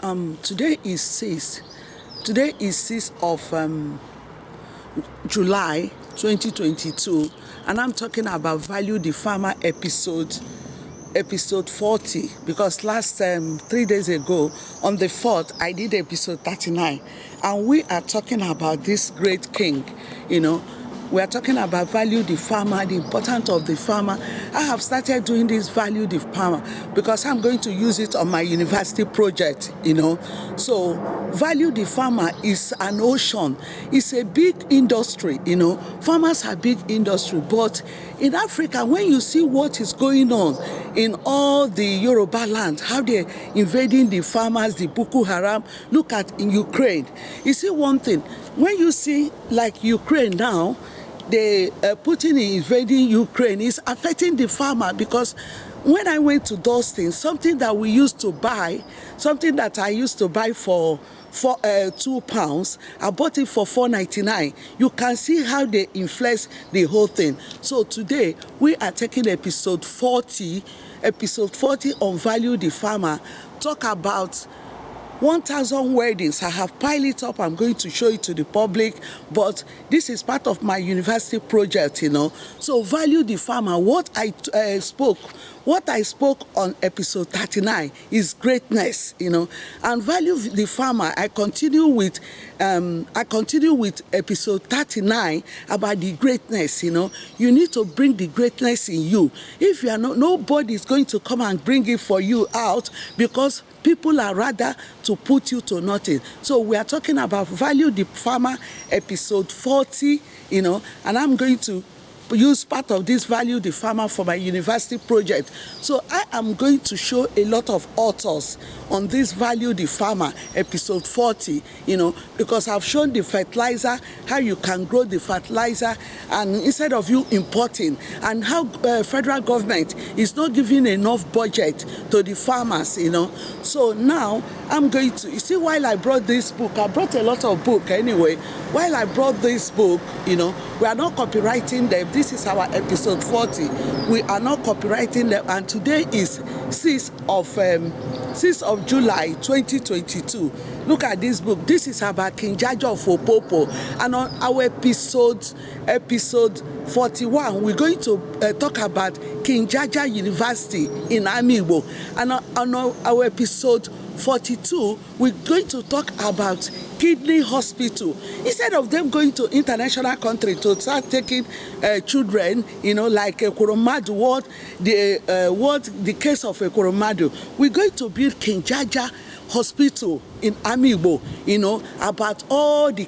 Today is 6th. Today is 6th of July 2022, and I'm talking about Value the Farmer episode 40, because last 3 days ago on the 4th I did episode 39, and we are talking about this great king. We are talking about value the farmer, the importance of the farmer. I have started doing this value the farmer because I'm going to use it on my university project. So value the farmer is an ocean. It's a big industry. Farmers are big industry, but in Africa, when you see what is going on in all the Yoruba land, how they're invading the farmers, the Boko Haram, look at in Ukraine. You see one thing, when you see like Ukraine now, Putin invading Ukraine is affecting the farmer, because when I went to those things, something that I used to buy for £2, I bought it for £4.99. You can see how they inflate the whole thing. So today we are taking episode 40 on value the farmer, talk about 1,000 weddings. I have piled it up. I'm going to show it to the public, but this is part of my university project, So value the farmer. What I spoke on episode 39 is greatness, and value the farmer. I continue with episode 39 about the greatness. You need to bring the greatness in you. If you are not, nobody is going to come and bring it for you out, because people are rather to put you to nothing. So we are talking about value the farmer episode 40, and I'm going to use part of this value the farmer for my university project. So I am going to show a lot of authors on this value the farmer episode 40, because I've shown the fertilizer, how you can grow the fertilizer, and instead of you importing, and how federal government is not giving enough budget to the farmers, So now I'm going to, you see, while I brought this book, I brought a lot of book anyway. While I brought this book, we are not copywriting them. This is our episode 40. We are not copywriting them, and today is 6th of July 2022. Look at this book. This is about King Jaja of Opopo, and on our episode 41, we're going to talk about King Jaja University in Amigbo, and on our episode 42, we're going to talk about kidney hospital. Instead of them going to international country to start taking children, like Ekoromadu, the case of Ekoromadu, we're going to build King Jaja Hospital in Amigbo, about all the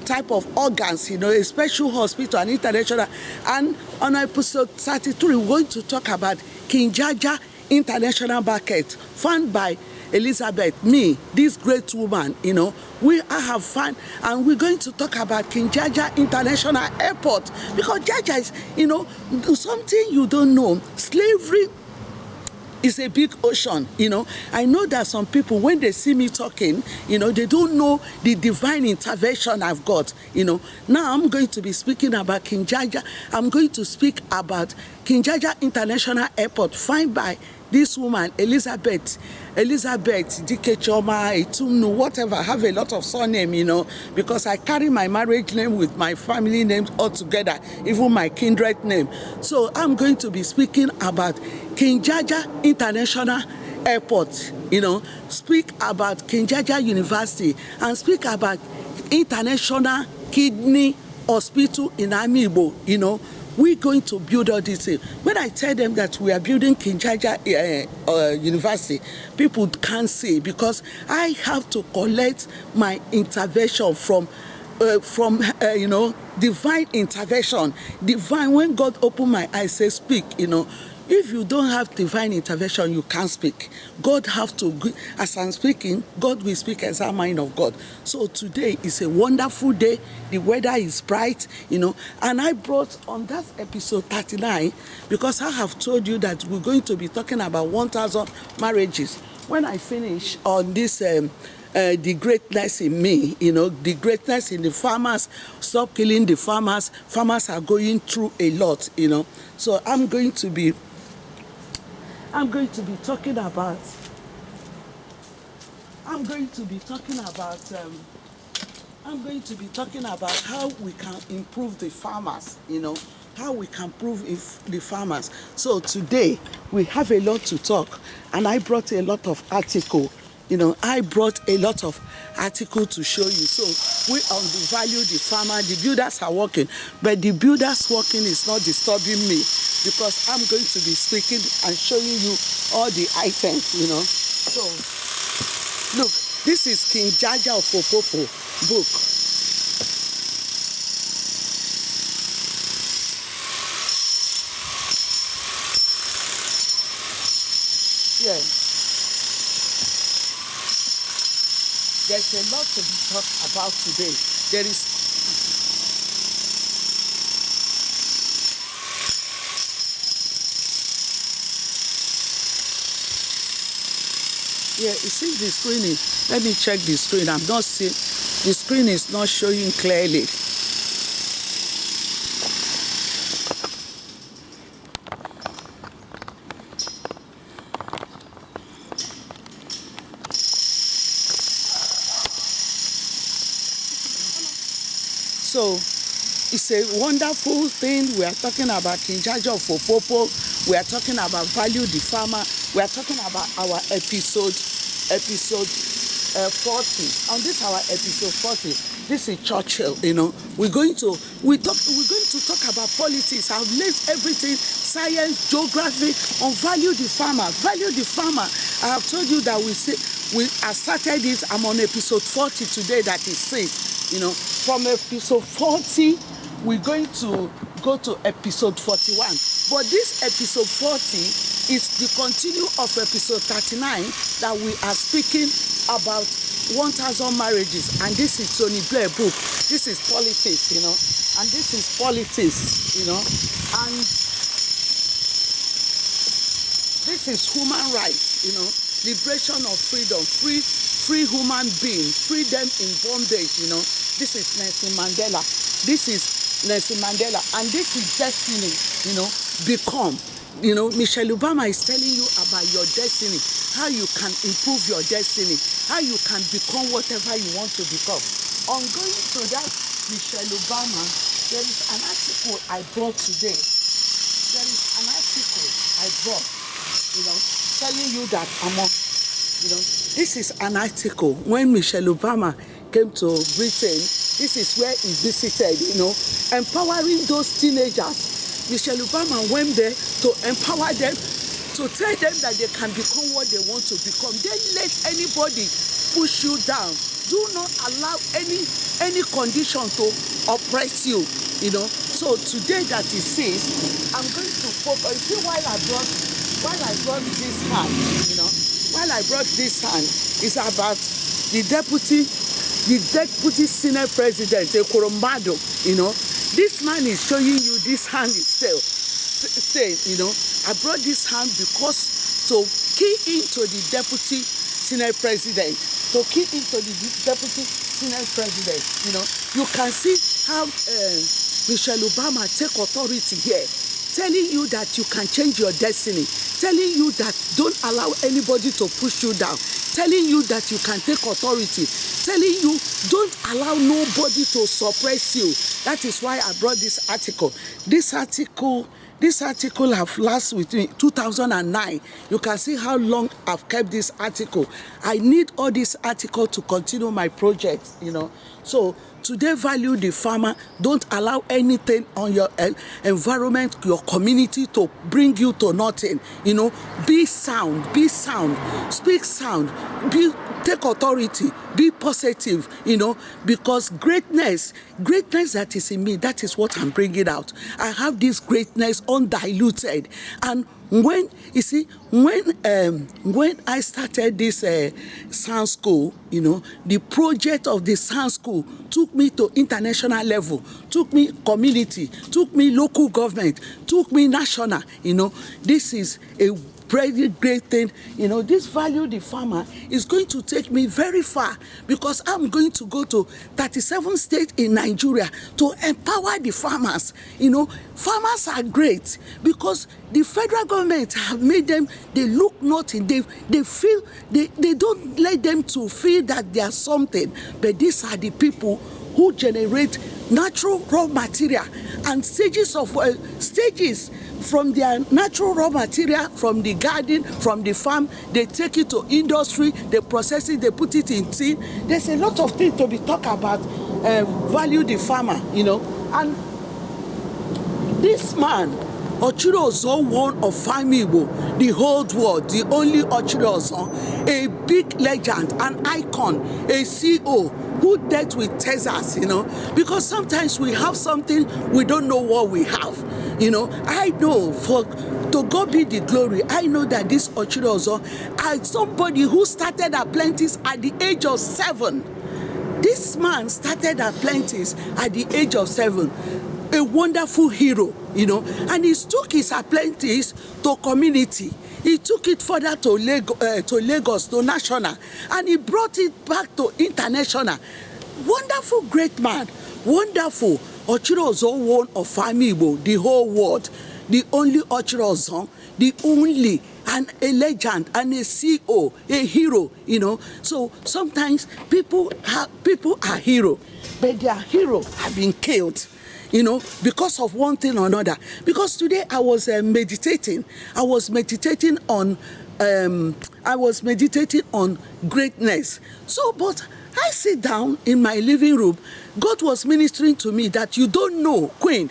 type of organs, a special hospital and international. And on episode 33, we're going to talk about King Jaja International Market, found by Elizabeth, me, this great woman, I have fun, and we're going to talk about King Jaja International Airport, because Jaja is, something you don't know. Slavery is a big ocean, I know that some people, when they see me talking, they don't know the divine intervention I've got, Now I'm going to be speaking about King Jaja. I'm going to speak about King Jaja International Airport, found by this woman, Elizabeth Dikechoma, Etumnu, whatever. I have a lot of surname, because I carry my marriage name with my family names all together, even my kindred name. So I'm going to be speaking about King Jaja International Airport, speak about King Jaja University, and speak about International Kidney Hospital in Amigbo, We're going to build all these things. When I tell them that we are building King Jaja University, people can't see, because I have to collect my intervention from divine intervention. Divine, when God opened my eyes, say speak, If you don't have divine intervention, you can't speak. God have to, as I'm speaking, God will speak as our mind of God. So today is a wonderful day. The weather is bright, and I brought on that episode 39, because I have told you that we're going to be talking about 1,000 marriages. When I finish on this, the greatness in me, the greatness in the farmers, stop killing the farmers. Farmers are going through a lot, So I'm going to be talking about I'm going to be talking about how we can improve the farmers, how we can improve the farmers. So today we have a lot to talk, and I brought a lot of article. I brought a lot of article to show you. So we undervalue the farmer. The builders are working, but the builders working is not disturbing me, because I'm going to be speaking and showing you all the items. So look, this is King Jaja of Opopo book. Yeah. There's a lot to be talked about today. There is you see the screen is, let me check the screen. I'm not seeing, the screen is not showing clearly. So it's a wonderful thing. We are talking about King Jaja of Opopo. We are talking about value the farmer. We are talking about our episode 40. On this our episode 40, this is Churchill. We're going to talk about politics. I've linked everything, science, geography, on value the farmer. Value the farmer. I have told you that I started it. I'm on episode 40 today. That is 6. From episode 40, we're going to go to episode 41. But this episode 40 is the continue of episode 39 that we are speaking about 1,000 marriages. And this is Tony Blair book. This is politics, and this is politics, and this is human rights, liberation of freedom, free human being, freedom in bondage, This is Nelson Mandela. This is Nelson Mandela, and this is destiny, become. Michelle Obama is telling you about your destiny, how you can improve your destiny, how you can become whatever you want to become. On going to that Michelle Obama, there is an article I brought today. There is an article I brought, telling you that this is an article when Michelle Obama came to Britain. This is where he visited, empowering those teenagers. Michelle Obama went there to empower them, to tell them that they can become what they want to become. Don't let anybody push you down. Do not allow any condition to oppress you, So today that it says, I'm going to focus. You see, while I brought this hand, it's about the deputy Senate President, Ekorombado, This man is showing you this hand is still saying, I brought this hand because to key into the Deputy Senate President. You can see how Michelle Obama take authority here, telling you that you can change your destiny, telling you that don't allow anybody to push you down, telling you that you can take authority, telling you don't allow nobody to suppress you. That is why I brought this article. This article have lasted with me 2009. You can see how long I've kept this article. I need all this article to continue my project, So today, value the farmer. Don't allow anything on your environment, your community to bring you to nothing. Be sound, speak sound, take authority, be positive, because greatness that is in me, that is what I'm bringing out. I have this greatness undiluted. And when I started this sound school, the project of the sound school took me to international level, took me community, took me local government, took me national. This is a very great thing. You know, this value the farmer is going to take me very far, because I'm going to go to 37 states in Nigeria to empower the farmers. You know, farmers are great because the federal government have made them, they look nothing. They feel, they don't let them to feel that they are something. But these are the people who generate natural raw material and stages from their natural raw material, from the garden, from the farm. They take it to industry, they process it, they put it in tin. There's a lot of things to be talked about. Value the farmer, you know. And this man, Ochiri Ozon, one of Igbo, the whole world, the only Ochiri Ozon, a big legend, an icon, a CEO who dealt with Texas, you know, because sometimes we have something, we don't know what we have, you know. I know, to God be the glory, I know that this Ochiri Ozon is somebody who started apprentice at the age of 7. This man started apprentice at the age of 7. A wonderful hero, you know, and he took his apprentice to community. He took it further to Lagos, to national, and he brought it back to international. Wonderful, great man, wonderful. Ochiri Ozon, one of Igbo, the whole world, the only Ochiri Ozon, the only, and a legend, and a CEO, a hero, you know. So sometimes people are hero, but their hero have been killed, you know, because of one thing or another. Because today I was meditating. I was meditating on greatness. So, but I sit down in my living room. God was ministering to me that you don't know, Queen.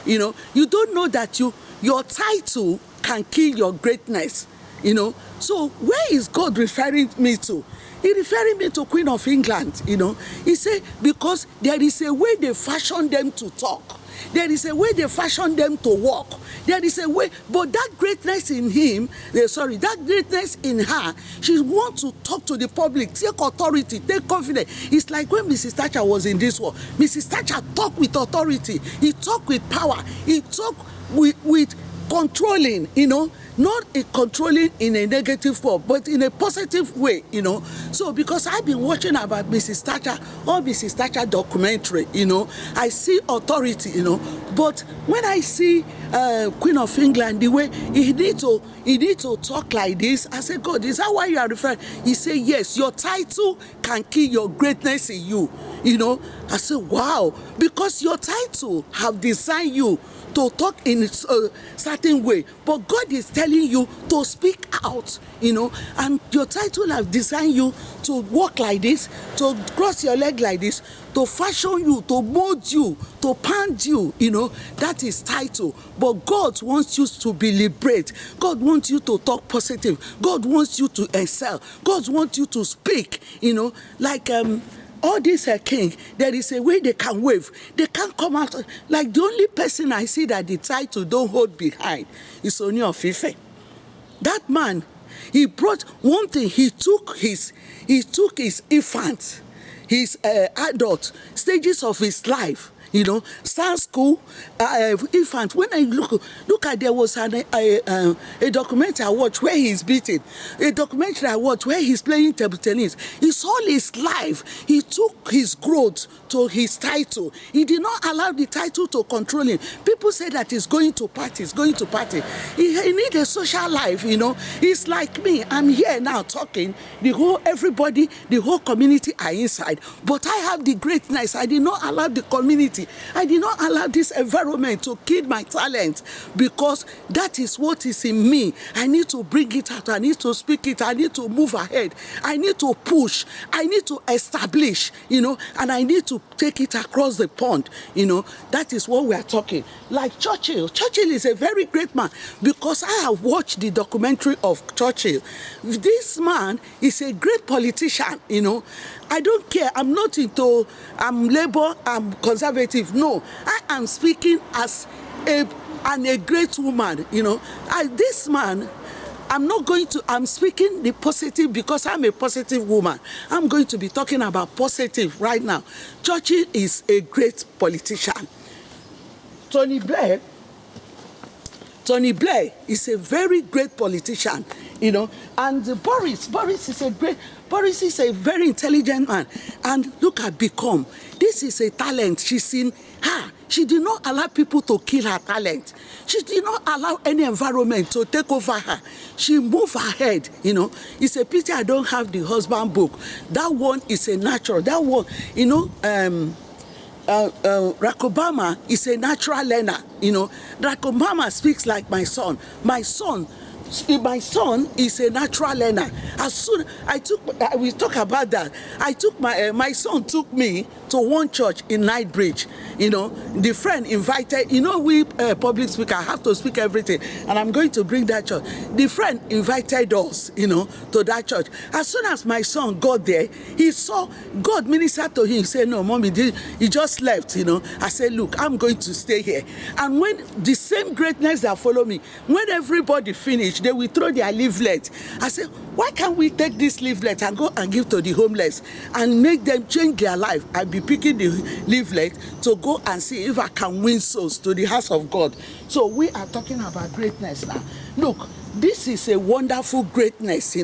You know, you don't know that your title can kill your greatness. You know. So where is God referring me to? He referring me to Queen of England, you know. He said, because there is a way they fashion them to talk. There is a way they fashion them to walk. There is a way, but that greatness in that greatness in her, she wants to talk to the public, take authority, take confidence. It's like when Mrs. Thatcher was in this war. Mrs. Thatcher talked with authority. He talked with power. He talked with controlling, you know, not controlling in a negative form, but in a positive way, you know. So because I've been watching about Mrs. Thatcher, or Mrs. Thatcher documentary, you know, I see authority, you know. But when I see Queen of England, the way he need to talk like this, I say, God, is that why you are referring? He said, yes, your title can kill your greatness in you, you know. I say, wow, because your title have designed you to talk in a certain way, but God is telling you to speak out, you know, and your title have designed you to walk like this, to cross your leg like this, to fashion you, to mold you, to pound you, you know. That is title. But God wants you to be liberated. God wants you to talk positive. God wants you to excel. God wants you to speak, you know, like all these king, there is a way they can wave. They can't come out. Like the only person I see that the title don't hold behind is Ooni of Ife. That man, he brought one thing. He took his infant, his adult stages of his life. You know, start school, infant. When I look at, there was a documentary I watched where he's beaten. A documentary I watched where he's playing table tennis. It's all his life. He took his growth to his title. He did not allow the title to control him. People say that he's going to party. He needs a social life, you know. It's like me. I'm here now talking. Everybody, the whole community are inside. But I have the greatness. I did not allow the community. I did not allow this environment to kill my talent, because that is what is in me. I need to bring it out. I need to speak it. I need to move ahead. I need to push. I need to establish, you know, and I need to take it across the pond, you know. That is what we are talking. Like Churchill. Churchill is a very great man, because I have watched the documentary of Churchill. This man is a great politician, you know. I don't care. I'm not into, I'm Labour, I'm conservative. No, I am speaking as a great woman, you know. This man, I'm speaking the positive because I'm a positive woman. I'm going to be talking about positive right now. Churchill is a great politician. Tony Blair Tony Blair is a very great politician, and Boris is a very intelligent man. And look at Become. This is a talent. She's in her. She did not allow people to kill her talent. She did not allow any environment to take over her. She moved ahead, It's a pity I don't have the husband book. That one is a natural. That one, Barack Obama is a natural learner. Barack Obama speaks like my son. My son is a natural learner. As soon we talk about that. I took my son took me to one church in Knightsbridge. The friend invited. We public speaker have to speak everything, and I'm going to bring that church. The friend invited us, to that church. As soon as my son got there, he saw God minister to him. He said, "No, mommy, he just left." I said, "Look, I'm going to stay here." And when the same greatness that follow me, when everybody finished, they will throw their leaflet. I said, why can't we take this leaflet and go and give to the homeless and make them change their life? I'll be picking the leaflet to go and see if I can win souls to the house of God. So we are talking about greatness now. Look, this is a wonderful greatness,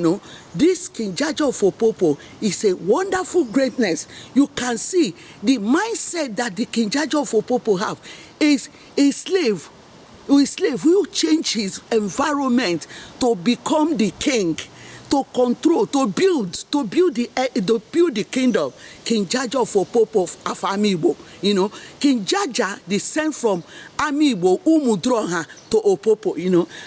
This King Jaja of Opopo is a wonderful greatness. You can see the mindset that the King Jaja of Opopo have is a slave who change his environment to become the king, to control, to build the kingdom. King Jaja of Opopo of Amibo, King Jaja descend from Amibo Umudroha to Opopo.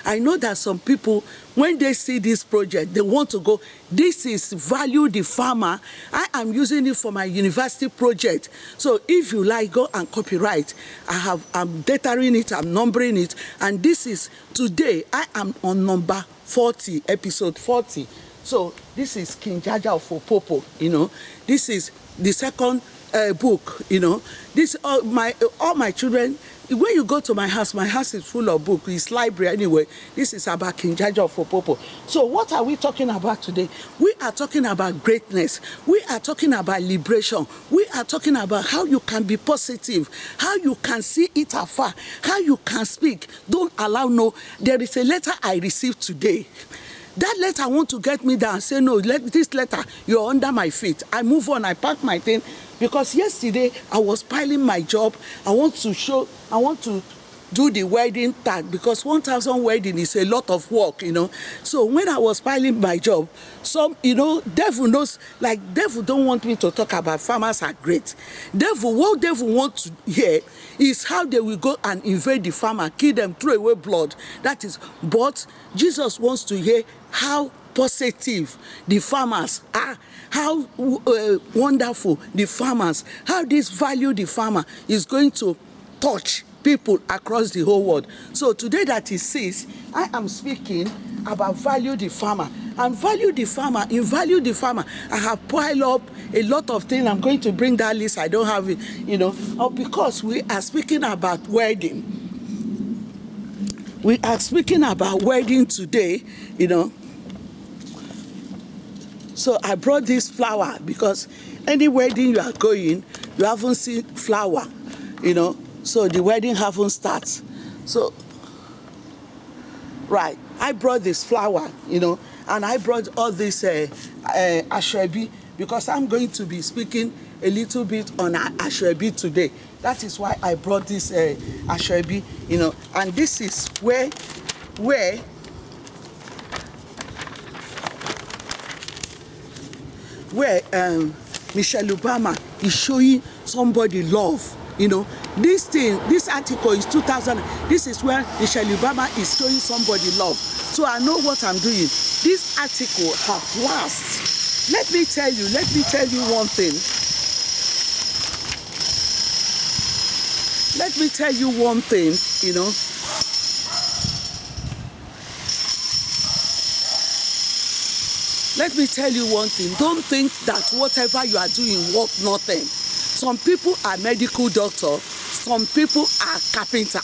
I know that some people, when they see this project, they want to go. This is value the farmer. I am using it for my university project. So if you like, go and copyright. I'm dataing it, I'm numbering it, and this is today. I am on number 40, episode 40. So this is King Jaja of Opopo. This is the second book. This all my children. When you go to my house is full of books. It's library anyway. This is about King Jaja of Opopo. So what are we talking about today? We are talking about greatness. We are talking about liberation. We are talking about how you can be positive, how you can see it afar, how you can speak. Don't allow no. There is a letter I received today. That letter want to get me down. Say, no, this letter, you're under my feet. I move on, I pack my thing. Because yesterday, I was piling my job. I want to do the wedding tag, because 1,000 wedding is a lot of work, So when I was piling my job, devil knows, devil don't want me to talk about farmers are great. What devil wants to hear is how they will go and invade the farmer, kill them, throw away blood. That is, but Jesus wants to hear how positive the farmers are, how wonderful the farmers, how this value the farmer is going to touch people across the whole world. So today that is 6, I am speaking about value the farmer. And value the farmer, in value the farmer, I have piled up a lot of things. I'm going to bring that list. I don't have it, because we are speaking about wedding. We are speaking about wedding today, So I brought this flower because any wedding you are going, you haven't seen flower, So the wedding haven't started. So, right, I brought this flower, and I brought all this ashwebi because I'm going to be speaking a little bit on ashwebi today. That is why I brought this ashwebi, and this is where Michelle Obama is showing somebody love. This article is 2000. This is where Michelle Obama is showing somebody love. So I know what I'm doing. This article has last. Let me tell you one thing. Let me tell you one thing, Let me tell you one thing. Don't think that whatever you are doing worth nothing. Some people are medical doctors. Some people are carpenter.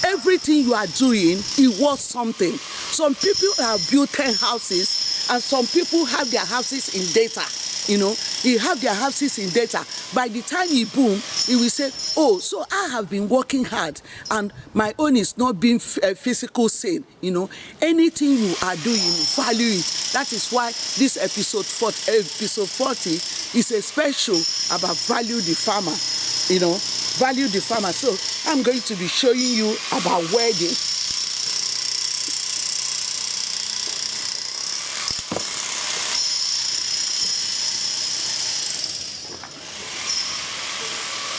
Everything you are doing, it worth something. Some people have built 10 houses, and some people have their houses in data. You know, he have their houses in data. By the time he boom, he will say, oh, so I have been working hard and my own is not being physical sane. You know, anything you are doing, value it. That is why this episode 40 is a special about value the farmer. You know, value the farmer. So I'm going to be showing you about wedding.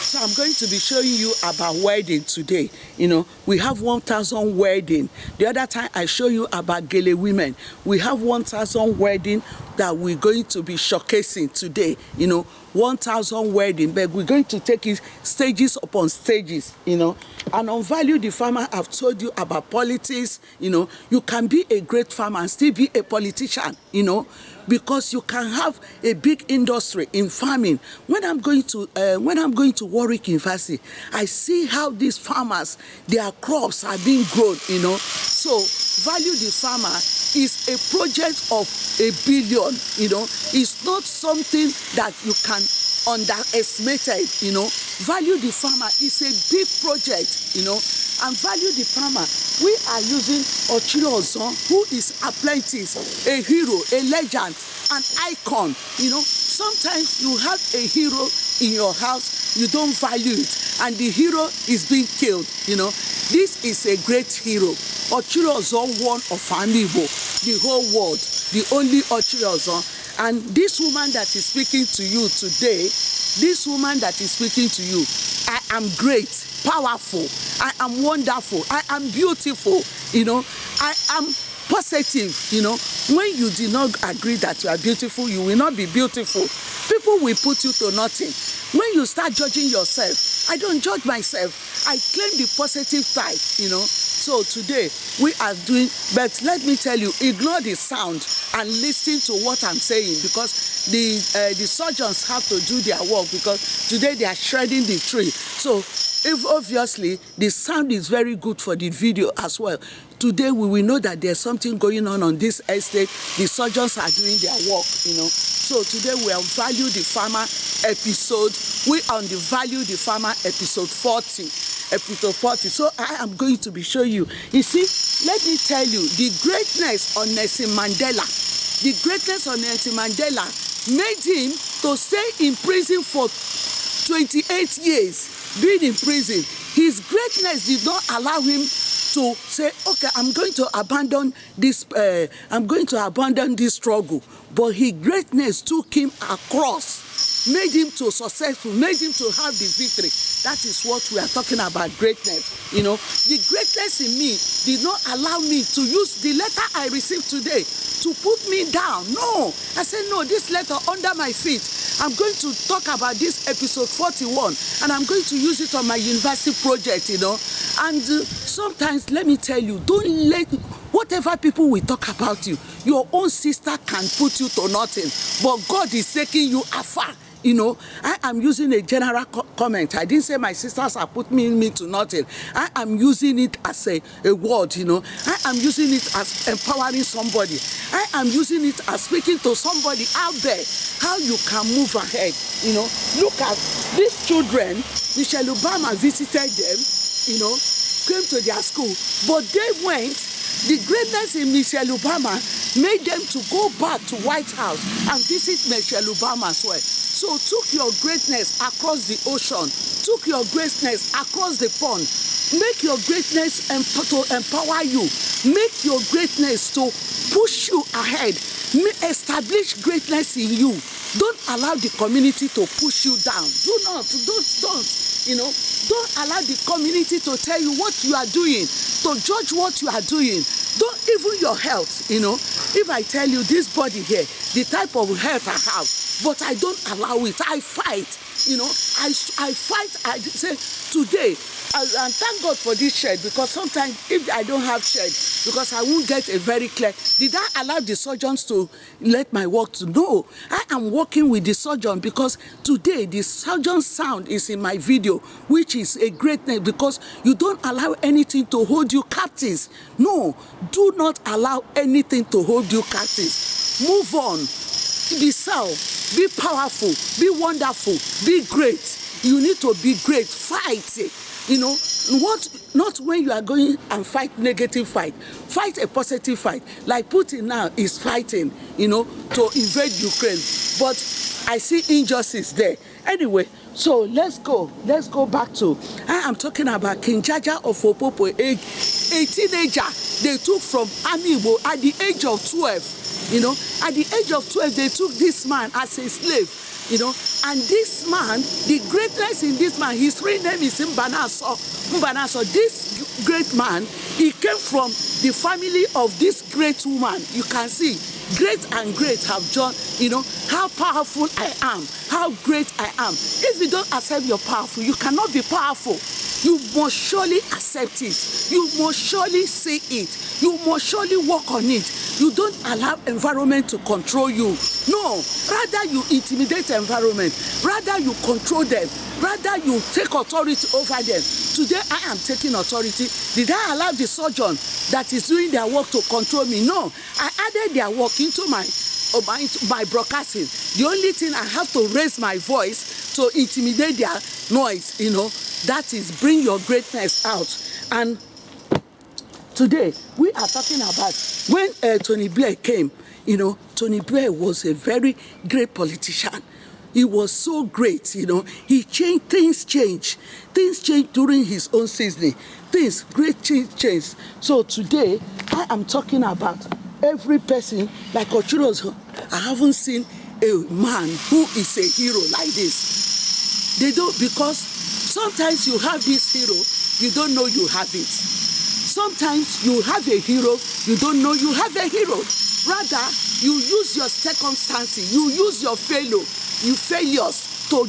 So I'm going to be showing you about wedding today. You know, we have 1,000 wedding. The other time I show you about Gele women. We have 1,000 wedding that we're going to be showcasing today. You know, 1,000 wedding, but we're going to take it stages upon stages, you know. And on Value the Farmer, I've told you about politics. You know, you can be a great farmer and still be a politician, you know, because you can have a big industry in farming. When I'm going to Warwick University, I see how these farmers, their crops are being grown, you know. So Value the Farmer is a project of $1 billion, you know. It's not something that you can underestimate it, you know. Value the Farmer is a big project, you know. And Value the Farmer, we are using Ochiro Ozon, who is apprentice, a hero, a legend, an icon, you know. Sometimes you have a hero in your house, you don't value it, and the hero is being killed, you know. This is a great hero. Ochiro Ozon, one of Amibo, the whole world, the only Ochiro Ozon. And this woman that is speaking to you today, this woman that is speaking to you, I am great, powerful, I am wonderful, I am beautiful, you know, I am positive, you know. When you do not agree that you are beautiful, you will not be beautiful. People will put you to nothing. When you start judging yourself, I don't judge myself. I claim the positive side, you know. So today we are doing, but let me tell you, ignore the sound and listen to what I'm saying, because the surgeons have to do their work, because today they are shredding the tree. So if obviously the sound is very good for the video as well. Today we will know that there's something going on this estate. The surgeons are doing their work, you know. So today we are Value the Farmer episode. We are on the Value the Farmer episode 40. Episode 40. So I am going to be showing you. You see, let me tell you, the greatness of Nelson Mandela, the greatness of Nelson Mandela made him to stay in prison for 28 years. Being in prison, his greatness did not allow him to say, okay, I'm going to abandon this struggle. But his greatness took him across, made him to successful, made him to have the victory. That is what we are talking about, greatness. You know, the greatness in me did not allow me to use the letter I received today to put me down. No, I said, no, this letter under my feet. I'm going to talk about this episode 41, and I'm going to use it on my university project, you know. And sometimes, let me tell you, don't let whatever people will talk about you, your own sister can put you to nothing, but God is taking you afar. You know, I am using a general comment. I didn't say my sisters are putting me to nothing. I am using it as a word, you know. I am using it as empowering somebody. I am using it as speaking to somebody out there how you can move ahead. You know, look at these children. Michelle Obama visited them, you know, came to their school, but they went. The greatness in Michelle Obama made them to go back to White House and visit Michelle Obama as well. So took your greatness across the ocean, took your greatness across the pond, make your greatness to empower you, make your greatness to push you ahead, establish greatness in you. Don't allow the community to push you down. Don't, you know, don't allow the community to tell you what you are doing, to judge what you are doing. Don't, even your health, you know. If I tell you this body here, the type of health I have, but I don't allow it, I fight, you know, I fight, I say, today, and thank God for this shed, because sometimes if I don't have shed, because I won't get a very clear, did I allow the surgeons to let my work to know? I am working with the surgeon, because today the surgeon sound is in my video, which is a great name, because you don't allow anything to hold you captive. No, do not allow anything to hold you captive. Move on. Be self. be powerful, be wonderful, be great. You need to be great. Fight. Not when you are going and fight negative fight. Fight a positive fight. Like Putin now is fighting, to invade Ukraine. But I see injustice there. Anyway, so let's go back to, I am talking about King Jaja of Opopo, a teenager they took from Army Igbo at the age of 12. At the age of 12, they took this man as a slave. And this man, the greatness in this man, his real name is Mbanaso. This great man, he came from the family of this great woman. You can see, great and great have John, how powerful I am, how great I am. If you don't accept you're powerful, you cannot be powerful. You must surely accept it. You must surely see it. You must surely work on it. You don't allow environment to control you. No, rather you intimidate the environment. Rather you control them. Rather you take authority over them. Today I am taking authority. Did I allow the surgeon that is doing their work to control me? No, I added their work into my broadcasting. The only thing I have to raise my voice to intimidate their noise, that is bring your greatness out. And today we are talking about when Tony Blair came. Tony Blair was a very great politician. He was so great. He changed things. Things changed during his own seasoning. Great change. So today I am talking about every person like Ochuros. I haven't seen a man who is a hero like this. They don't, because sometimes you have this hero, you don't know you have it. Sometimes you have a hero, you don't know you have a hero. Rather, you use your circumstances, you use your failures to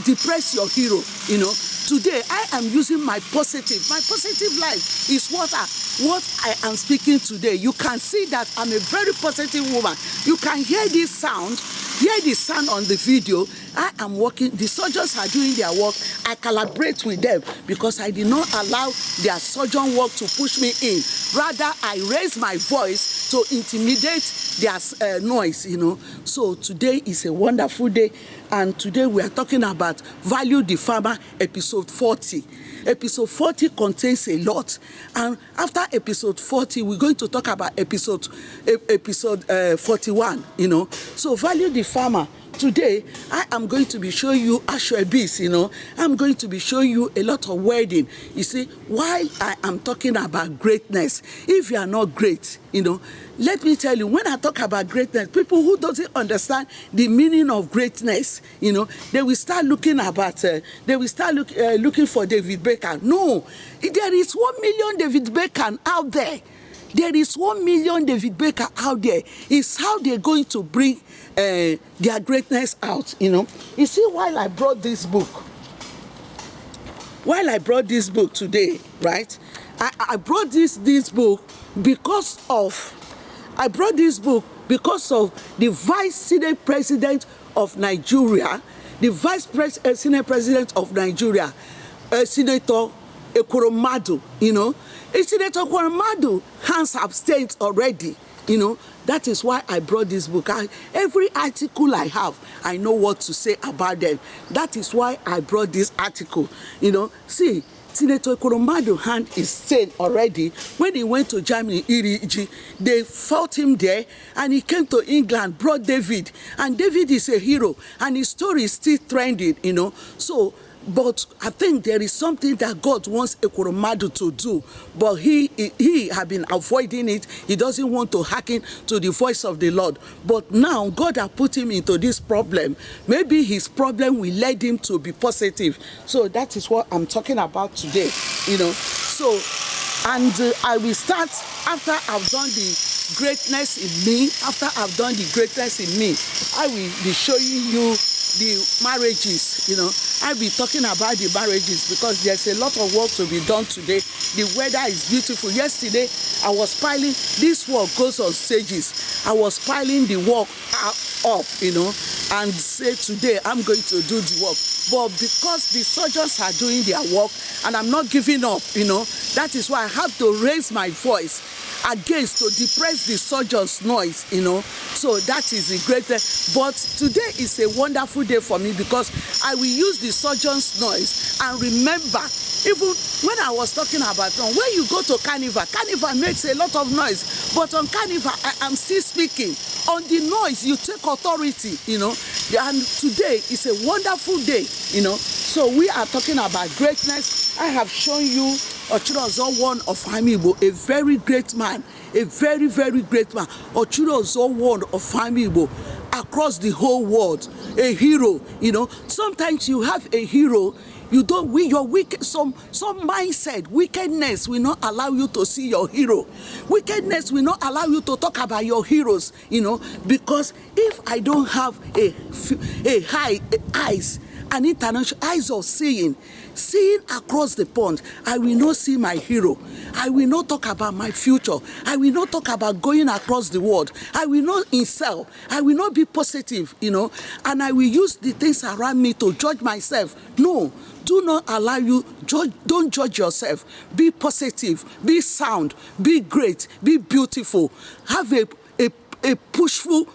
depress your hero. Today I am using my positive. My positive life is what I am speaking today. You can see that I'm a very positive woman. You can hear this sound. Hear the sound on the video. I am working. The surgeons are doing their work. I collaborate with them because I did not allow their surgeon work to push me in. Rather, I raise my voice to intimidate their noise. So today is a wonderful day, and today we are talking about Value Defamer episode 40. Episode 40 contains a lot, and after episode 40 we're going to talk about episode 41. So Value Defamer, today I am going to be showing you Ashwebis. I'm going to be showing you a lot of wording. You see, while I am talking about greatness, if you are not great, let me tell you, when I talk about greatness, people who doesn't understand the meaning of greatness, they will start looking looking for David Beckham. No, there is 1 million David Beckham out there. There is 1 million David Beckham out there. It's how they're going to bring their greatness out. You see, while I brought this book today, right? I brought this book because of the Vice Senate President of Nigeria, Senate President of Nigeria, Senator Ekoromadu. Senator Ekoromadu has abstained already. That is why I brought this book. Every article I have, I know what to say about them. That is why I brought this article. See, Senator Ekoromadu hand is stained already. When he went to Germany, they fought him there, and he came to England, brought David, and David is a hero, and his story is still trending. So, but I think there is something that God wants Ekoromadu to do, but he has been avoiding it. He doesn't want to hearken to the voice of the Lord. But now God has put him into this problem. Maybe his problem will lead him to be positive. So that is what I'm talking about today. So, and I will start after I've done the greatness in me. After I've done the greatness in me, I will be showing you the marriages. I'll be talking about the marriages because there's a lot of work to be done today. The weather is beautiful. Yesterday I was piling, this work goes on stages. I was piling the work up, and say today I'm going to do the work. But because the surgeons are doing their work and I'm not giving up, that is why I have to raise my voice. against to depress the surgeon's noise, you know. So that is the greatest. But today is a wonderful day for me because I will use the surgeon's noise and remember, even when I was talking about when you go to carnival makes a lot of noise, but on carnival I am still speaking. On the noise you take authority, you know. And today is a wonderful day, you know. So we are talking about greatness. I have shown you Ochurozo one of Igbo, a very great man, a very, very great man. Ochurozo one of Igbo, across the whole world, a hero, you know. Sometimes you have a hero, you don't, your wicked, some mindset, wickedness will not allow you to see your hero. Wickedness will not allow you to talk about your heroes, you know, because if I don't have a high eyes, an international eyes of seeing across the pond, I will not see my hero. I will not talk about my future. I will not talk about going across the world. I will not insult. I will not be positive, you know, and I will use the things around me to judge myself. No, do not allow you judge. Don't judge yourself. Be positive. Be sound. Be great. Be beautiful. Have a pushful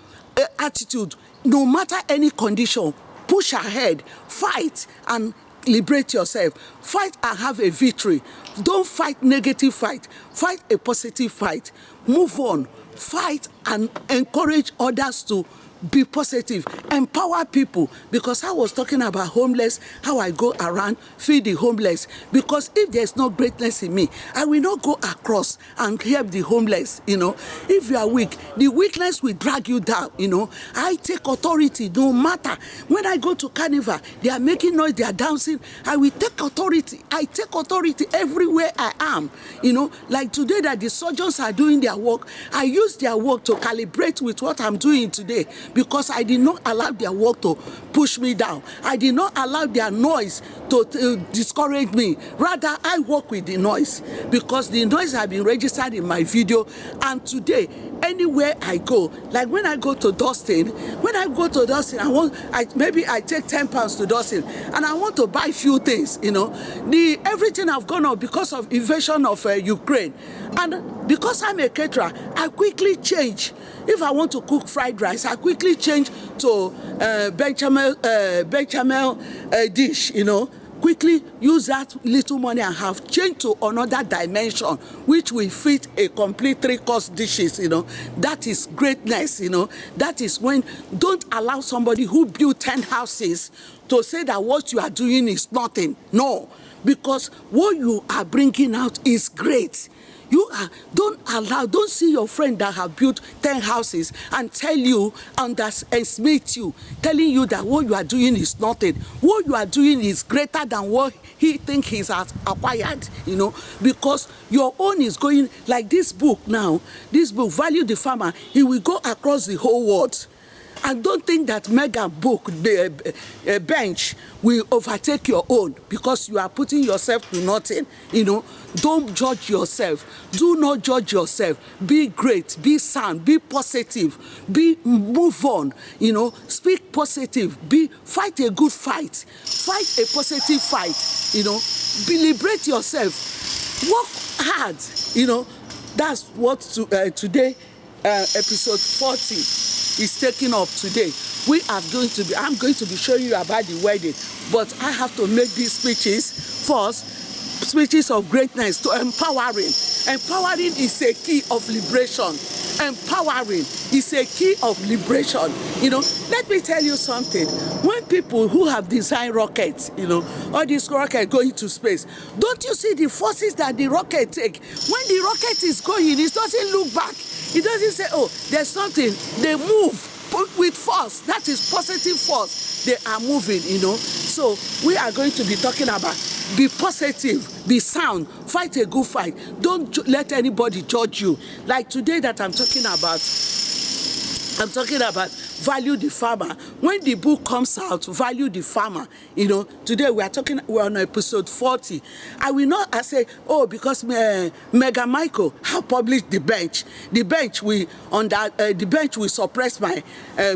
attitude. No matter any condition, push ahead. Fight and liberate yourself. Fight and have a victory. Don't fight negative fight. Fight a positive fight. Move on. Fight and encourage others to be positive. Empower people. Because I was talking about homeless, how I go around, feed the homeless. Because if there's no greatness in me, I will not go across and help the homeless, you know. If you are weak, the weakness will drag you down, you know. I take authority no matter. When I go to carnival, they are making noise, they are dancing. I will take authority. I take authority everywhere I am, you know. Like today that the surgeons are doing their work, I use their work to calibrate with what I'm doing today. Because I did not allow their work to push me down. I did not allow their noise to discourage me. Rather, I work with the noise because the noise has been registered in my video. And today, anywhere I go, like when I go to Dustin, maybe I take 10 pounds to Dustin and I want to buy few things, you know. Everything have gone up because of invasion of Ukraine. And because I'm a caterer, I quickly change. If I want to cook fried rice, I quickly change to bechamel dish, you know. Quickly use that little money and have changed to another dimension, which will fit a complete 3-course dishes, you know. That is greatness, you know. That is when, don't allow somebody who built 10 houses to say that what you are doing is nothing. No, because what you are bringing out is great. Don't see your friend that have built 10 houses and tell you and estimate you, telling you that what you are doing is nothing. What you are doing is greater than what he think he's acquired, you know, because your own is going, like this book now, this book, Value the Farmer, he will go across the whole world. I don't think that mega book, the bench, will overtake your own because you are putting yourself to nothing, you know. Don't judge yourself. Do not judge yourself. Be great, be sound, be positive, move on, you know. Speak positive, fight a good fight, fight a positive fight, you know. Liberate yourself, work hard, you know. That's what today, episode 40 is taking up today. I'm going to be showing you about the wedding, but I have to make these speeches first. Speeches of greatness to empowering. Empowering is a key of liberation. Empowering is a key of liberation. You know, let me tell you something. When people who have designed rockets, you know, all these rockets going to space, don't you see the forces that the rocket take? When the rocket is going, it doesn't look back. It doesn't say, oh, there's something. They move with force. That is positive force. They are moving, you know. So we are going to be talking about be positive, be sound, fight a good fight. Don't let anybody judge you. Like today that I'm talking about Value the Farmer. When the book comes out, Value the Farmer, today we're on episode 40. I will not say, oh, because Mega Michael have published The Bench. The Bench will suppress my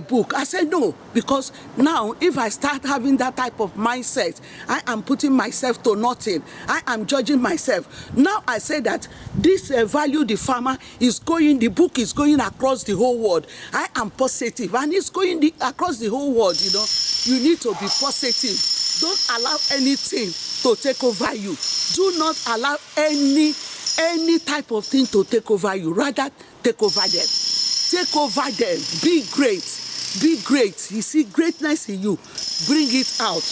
book. I said no, because now if I start having that type of mindset, I am putting myself to nothing. I am judging myself. Now I say that this Value the Farmer the book is going across the whole world. I am positive, and it's going across the whole world. You need to be positive. Don't allow anything to take over you. Do not allow any type of thing to take over you. Rather, take over them. Take over them. Be great. Be great. You see greatness in you. Bring it out.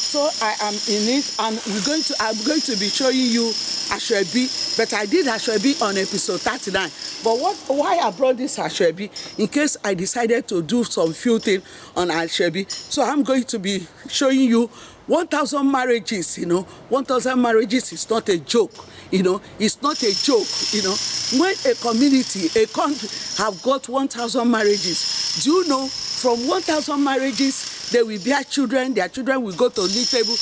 So I am in it, and I'm going to be showing you Ashwebi, but I did Ashwebi on episode 39. But why I brought this Ashwebi? In case I decided to do some few things on Ashwebi, so I'm going to be showing you 1,000 marriages. 1,000 marriages is not a joke. It's not a joke. When a community, a country have got 1,000 marriages, do you know from 1,000 marriages? They will bear children, their children will go to lead table,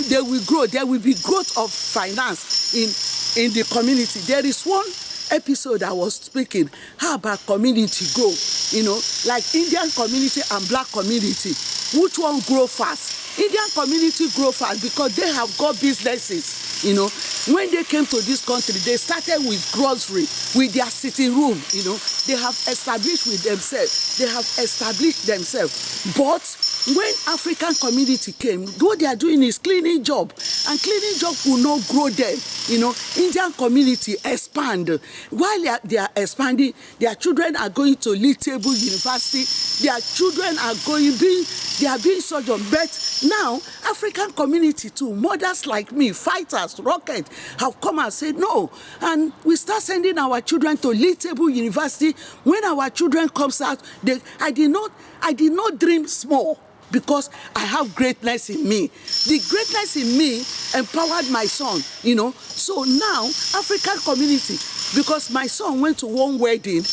they will grow, there will be growth of finance in the community. There is one episode I was speaking, how about community grow, like Indian community and black community, which one grow fast? Indian community grow fast because they have got businesses. When they came to this country, they started with grocery, with their sitting room. They have established with themselves. They have established themselves. But when African community came, what they are doing is cleaning job, and cleaning job will not grow them. Indian community expand. While they are expanding, their children are going to lead table university. Their children are they are being sojourned. But now, African community too, mothers like me, fighters, rocket, have come and said no. And we start sending our children to lead table university. When our children comes out, I did not dream small, because I have greatness in me. The greatness in me empowered my son, So now, African community, because my son went to one wedding,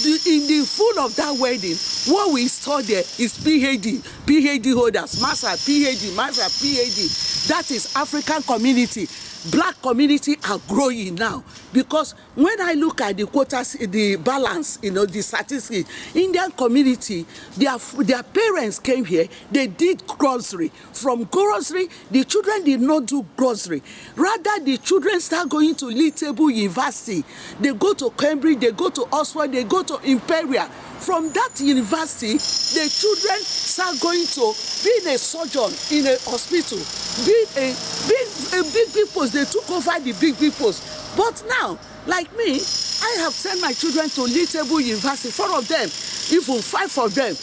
in the full of that wedding, what we saw there is PhD holders, master, PhD, master, PhD. That is African community. Black community are growing now, because when I look at the quotas, the balance, the statistics, Indian community, their parents came here, they did grocery. From grocery, the children did not do grocery. Rather, the children start going to lead table university. They go to Cambridge, they go to Oxford, they go to Imperial. From that university, the children start going to being a surgeon in a hospital, being a big people. They took over the big peoples. But now, like me, I have sent my children to lead table university, 4 of them, even 5 of them,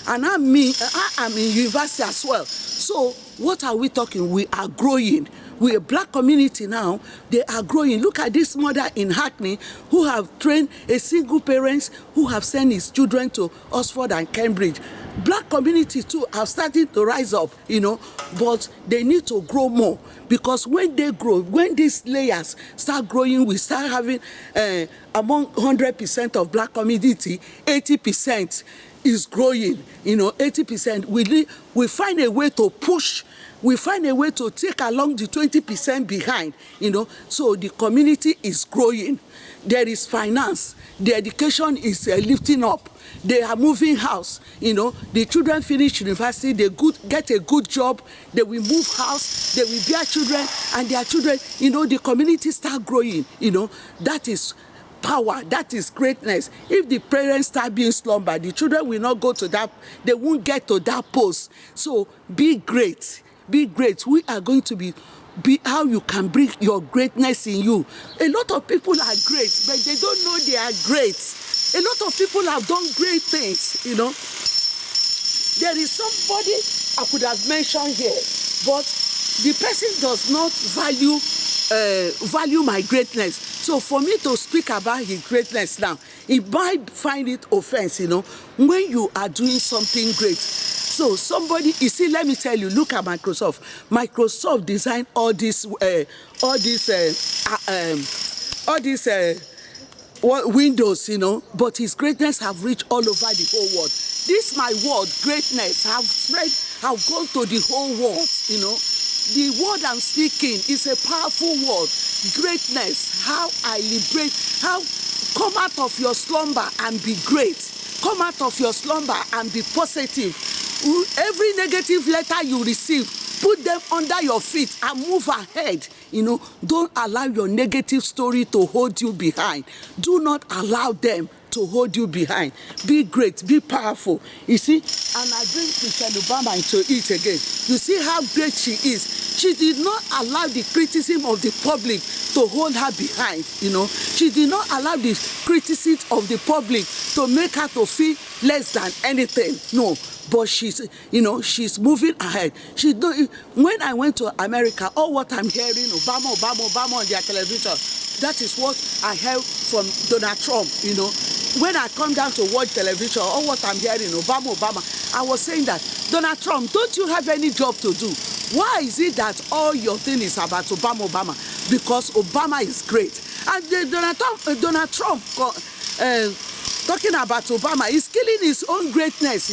and I am in university as well. So what are we talking? We are growing. We a black community now, they are growing. Look at this mother in Hackney who have trained a single parents who have sent his children to Oxford and Cambridge. Black community too have started to rise up, but they need to grow more, because when they grow, when these layers start growing, we start having among 100% of black community, 80% is growing, 80%. We find a way to push. We find a way to take along the 20% behind, so the community is growing. There is finance. The education is lifting up. They are moving house. The children finish university, they get a good job, they will move house, they will bear children, and their children, the community start growing. That is power, that is greatness. If the parents start being slumbered, the children will not go to that, they won't get to that post. So be great. Be great. We are going to be how you can bring your greatness in you. A lot of people are great, but they don't know they are great. A lot of people have done great things, There is somebody I could have mentioned here, but the person does not value my greatness. So for me to speak about his greatness now, he might find it offense, when you are doing something great. So somebody, let me tell you, look at Microsoft. Microsoft designed all these windows, but his greatness have reached all over the whole world. This my word, greatness, have spread, have gone to the whole world. The word I'm speaking is a powerful word. Greatness, how I liberate, how come out of your slumber and be great. Come out of your slumber and be positive. Every negative letter you receive, put them under your feet and move ahead. Don't allow your negative story to hold you behind. Do not allow them to hold you behind. Be great, be powerful. You see, and I bring Michelle Obama into it again. You see how great she is. She did not allow the criticism of the public to hold her behind. She did not allow the criticism of the public to make her to feel less than anything. No. But she's moving ahead. When I went to America, all what I'm hearing, Obama on their television, that is what I heard from Donald Trump. When I come down to watch television, all what I'm hearing, Obama, I was saying that, Donald Trump, don't you have any job to do? Why is it that all your thing is about Obama? Because Obama is great. And Donald Trump talking about Obama is killing his own greatness,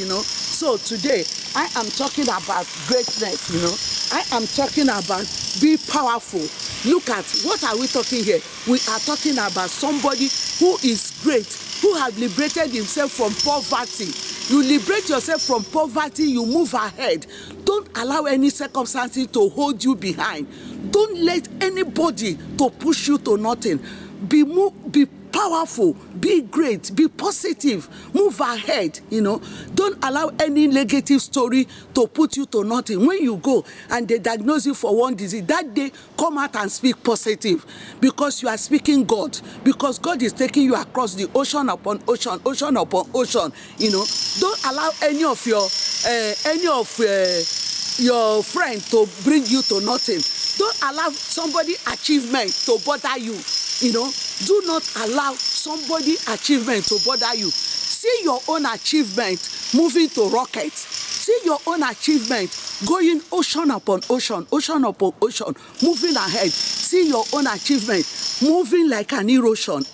So today, I am talking about greatness, I am talking about be powerful. Look at, what are we talking here? We are talking about somebody who is great, who has liberated himself from poverty. You liberate yourself from poverty, you move ahead. Don't allow any circumstances to hold you behind. Don't let anybody to push you to nothing. Be powerful, be great, be positive, move ahead. Don't allow any negative story to put you to nothing. When you go and they diagnose you for one disease, that day come out and speak positive, because you are speaking God, because God is taking you across the ocean upon ocean, ocean upon ocean. Don't allow any of your friend to bring you to nothing. Don't allow somebody achievement to bother you. Do not allow somebody achievement to bother you. See your own achievement moving to rockets. See your own achievement going ocean upon ocean, ocean upon ocean, moving ahead. See your own achievement moving like an erosion,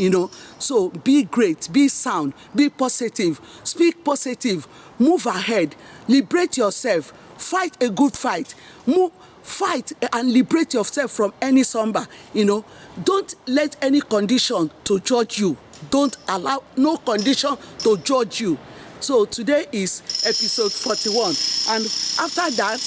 So be great, be sound, be positive, speak positive, move ahead, liberate yourself, fight a good fight, fight and liberate yourself from any slumber. Don't let any condition to judge you. Don't allow no condition to judge you. So today is episode 41, and after that,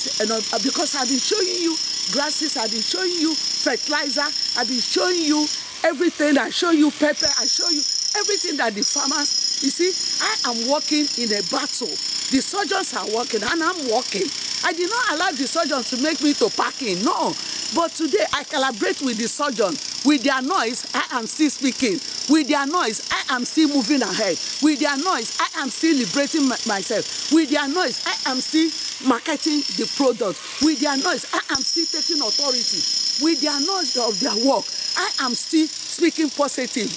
because I've been showing you grasses, I've been showing you fertilizer, I've been showing you everything. I show you pepper, I show you everything that the farmers. You see, I am working in a battle. The surgeons are working and I'm working. I did not allow the surgeons to make me to pack in, no. But today I collaborate with the surgeon. With their noise, I am still speaking. With their noise, I am still moving ahead. With their noise, I am still liberating myself. With their noise, I am still marketing the product. With their noise, I am still taking authority. With their noise of their work, I am still speaking positive,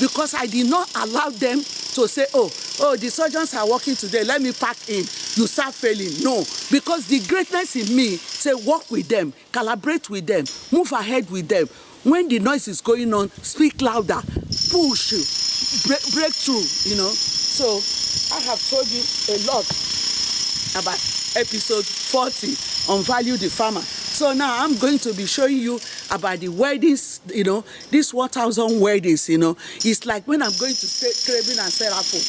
because I did not allow them to say, oh, the surgeons are working today, let me pack in. You start failing. No, because the greatness in me say work with them, collaborate with them, move ahead with them. When the noise is going on, speak louder, push, break through, So I have told you a lot about episode 40 on Value the Farmer. So now I'm going to be showing you about the weddings, these 1,000 weddings, It's like when I'm going to Caribbean and Seraphim,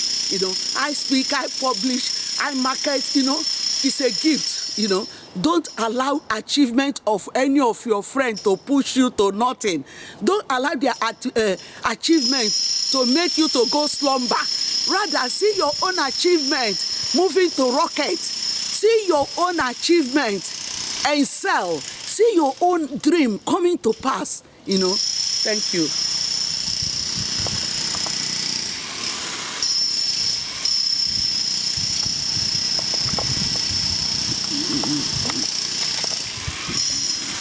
I speak, I publish, I market, it's a gift, Don't allow achievement of any of your friends to push you to nothing. Don't allow their achievement to make you to go slumber. Rather, see your own achievement moving to rockets. See your own achievement excel. See your own dream coming to pass. Thank you.